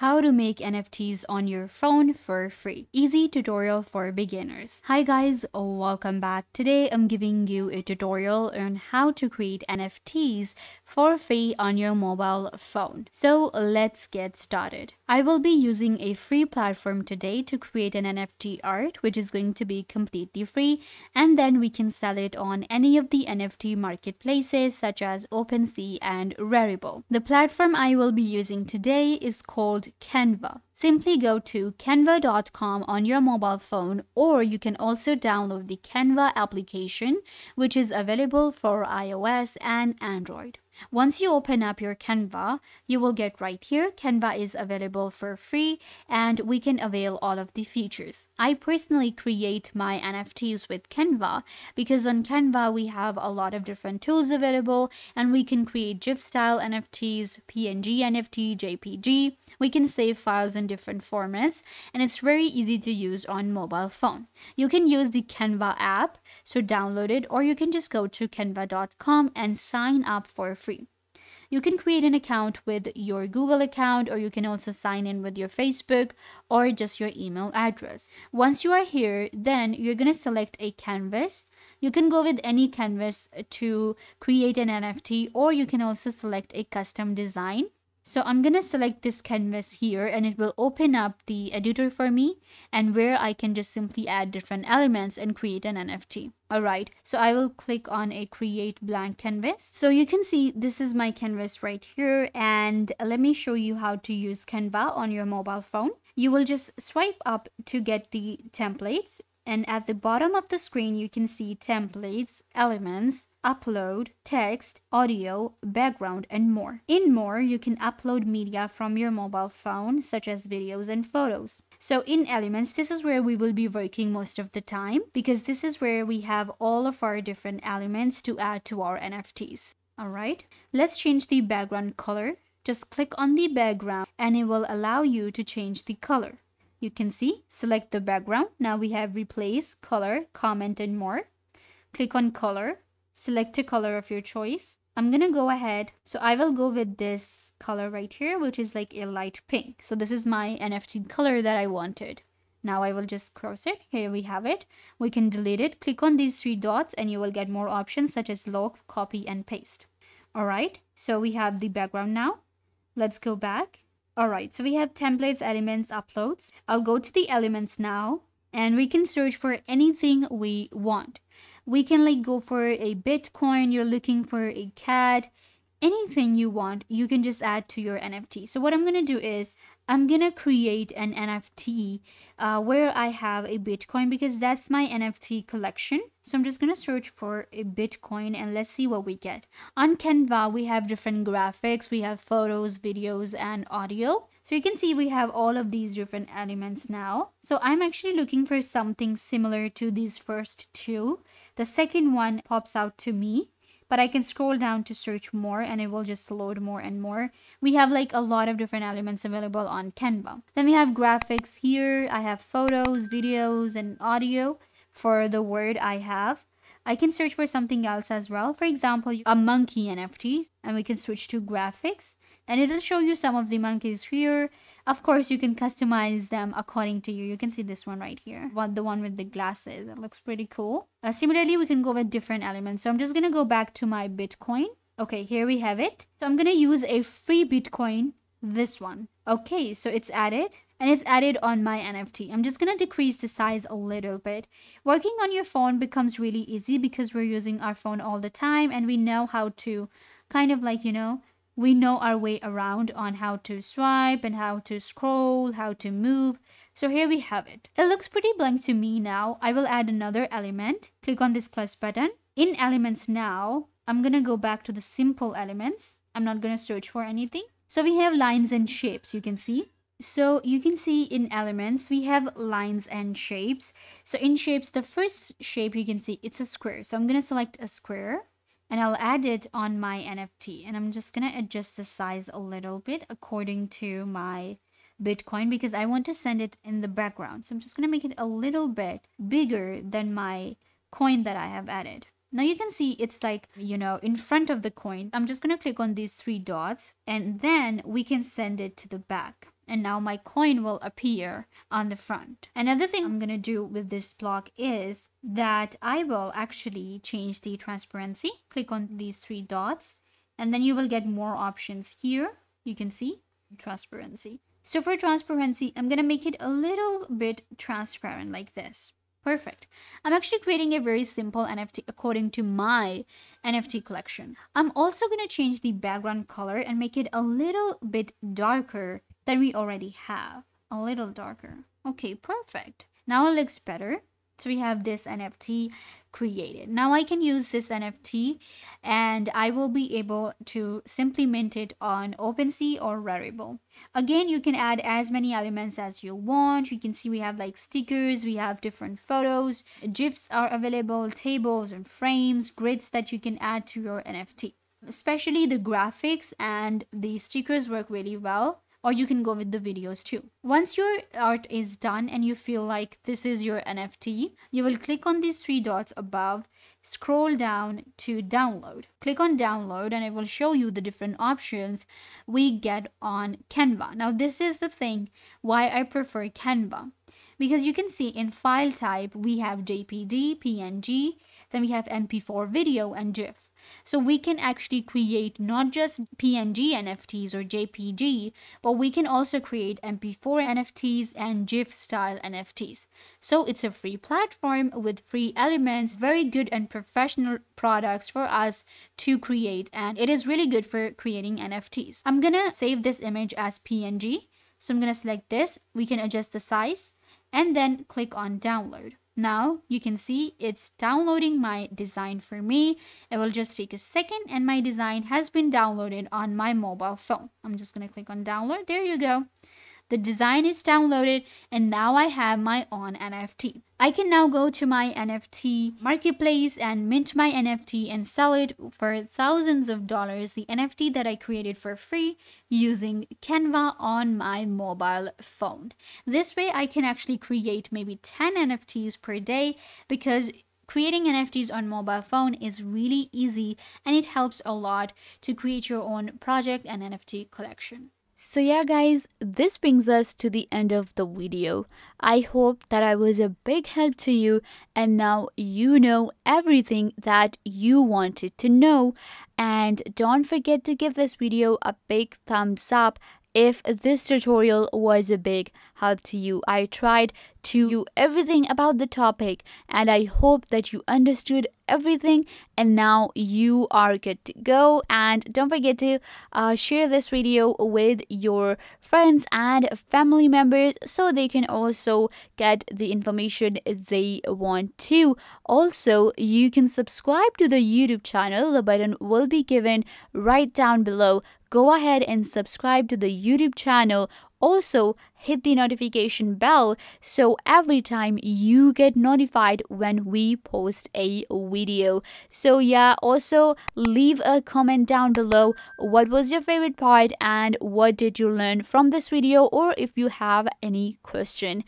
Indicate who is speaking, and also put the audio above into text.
Speaker 1: how to make NFTs on your phone for free. Easy tutorial for beginners. Hi guys, welcome back. Today I'm giving you a tutorial on how to create NFTs for free on your mobile phone. So let's get started. I will be using a free platform today to create an NFT art, which is going to be completely free, and then we can sell it on any of the NFT marketplaces such as OpenSea and Rarible. The platform I will be using today is called Canva. Simply go to canva.com on your mobile phone, or you can also download the Canva application, which is available for iOS and Android. Once you open up your Canva, you will get right here. Canva is available for free and we can avail all of the features. I personally create my NFTs with Canva because on Canva we have a lot of different tools available and we can create GIF style NFTs, PNG NFT, JPG. We can save files in different formats and it's very easy to use on mobile phone. You can use the Canva app, so download it, or you can just go to canva.com and sign up for free. You can create an account with your Google account, or you can also sign in with your Facebook or just your email address. Once you are here, then you're going to select a canvas. You can go with any canvas to create an NFT, or you can also select a custom design. So I'm going to select this canvas here and it will open up the editor for me, and where I can just simply add different elements and create an NFT. Alright, so I will click on a create blank canvas. So you can see this is my canvas right here, and let me show you how to use Canva on your mobile phone. You will just swipe up to get the templates, and at the bottom of the screen you can see templates, elements, upload, text, audio, background, and more. In more, you can upload media from your mobile phone, such as videos and photos. So in elements, this is where we will be working most of the time, because this is where we have all of our different elements to add to our NFTs. Alright, let's change the background color. Just click on the background and it will allow you to change the color. You can see, select the background. Now we have replace, color, comment, and more. Click on color. Select a color of your choice. I'm gonna go ahead. So I will go with this color right here, which is like a light pink. So this is my NFT color that I wanted. Now I will just cross it. Here we have it. We can delete it. Click on these three dots and you will get more options such as lock, copy, and paste. Alright, so we have the background now. Let's go back. Alright, so we have templates, elements, uploads. I'll go to the elements now and we can search for anything we want. We can like go for a Bitcoin, you're looking for a cat, anything you want, you can just add to your NFT. So what I'm going to do is I'm going to create an NFT where I have a Bitcoin, because that's my NFT collection. So I'm just going to search for a Bitcoin and let's see what we get. On Canva, we have different graphics, we have photos, videos, and audio. So you can see we have all of these different elements now. So I'm actually looking for something similar to these first two. The second one pops out to me, but I can scroll down to search more and it will just load more and more. We have like a lot of different elements available on Canva. Then we have graphics here. I have photos, videos, and audio for the word I have. I can search for something else as well. For example, a monkey NFT, and we can switch to graphics and it'll show you some of the monkeys here. Of course, you can customize them according to you. You can see this one right here, the one with the glasses. It looks pretty cool. Similarly, we can go with different elements. So I'm just going to go back to my Bitcoin. Okay, here we have it. So I'm going to use a free Bitcoin, this one. Okay, so it's added. And it's added on my NFT. I'm just going to decrease the size a little bit. Working on your phone becomes really easy because we're using our phone all the time and we know how to kind of like, we know our way around on how to swipe and how to scroll, how to move. So here we have it. It looks pretty blank to me now. I will add another element. Click on this plus button. In elements now, I'm going to go back to the simple elements. I'm not going to search for anything. So we have lines and shapes, you can see. So you can see in elements, we have lines and shapes. So in shapes, the first shape you can see, it's a square. So I'm going to select a square and I'll add it on my NFT. And I'm just going to adjust the size a little bit according to my Bitcoin because I want to send it in the background. So I'm just going to make it a little bit bigger than my coin that I have added. Now you can see it's like, in front of the coin. I'm just going to click on these three dots and then we can send it to the back. and now my coin will appear on the front. Another thing I'm gonna do with this block is that I will actually change the transparency. Click on these three dots, and then you will get more options here. You can see transparency. So for transparency, I'm gonna make it a little bit transparent like this. Perfect. I'm actually creating a very simple NFT according to my NFT collection. I'm also going to change the background color and make it a little bit darker than we already have. A little darker. Okay, perfect. Now it looks better. So we have this NFT created. Now I can use this NFT and I will be able to simply mint it on OpenSea or Rarible. Again, you can add as many elements as you want. You can see we have like stickers, we have different photos, GIFs are available, tables and frames, grids that you can add to your NFT. Especially the graphics and the stickers work really well. Or you can go with the videos too. Once your art is done and you feel like this is your NFT, you will click on these three dots above, scroll down to download. Click on download and it will show you the different options we get on Canva. Now this is the thing why I prefer Canva. Because you can see in file type, we have JPG, PNG, then we have MP4 video and GIF. So we can actually create not just PNG NFTs or JPG, but we can also create MP4 NFTs and GIF style NFTs. So it's a free platform with free elements, very good and professional products for us to create, and it is really good for creating NFTs. I'm gonna save this image as PNG. So I'm gonna select this, we can adjust the size and then click on download. Now you can see it's downloading my design for me. It will just take a second and my design has been downloaded on my mobile phone. I'm just going to click on download. There you go. The design is downloaded and now I have my own NFT. I can now go to my NFT marketplace and mint my NFT and sell it for thousands of dollars, the NFT that I created for free using Canva on my mobile phone. This way I can actually create maybe 10 NFTs per day because creating NFTs on mobile phone is really easy and it helps a lot to create your own project and NFT collection. So yeah guys, this brings us to the end of the video. I hope that I was a big help to you and now you know everything that you wanted to know. And don't forget to give this video a big thumbs up if this tutorial was a big help to you. I tried to do everything about the topic and I hope that you understood everything and now you are good to go. And don't forget to share this video with your friends and family members so they can also get the information they want to. Also, you can subscribe to the YouTube channel. The button will be given right down below. Go ahead and subscribe to the YouTube channel. Also, hit the notification bell so every time you get notified when we post a video. So yeah, also leave a comment down below. What was your favorite part and what did you learn from this video, or if you have any question.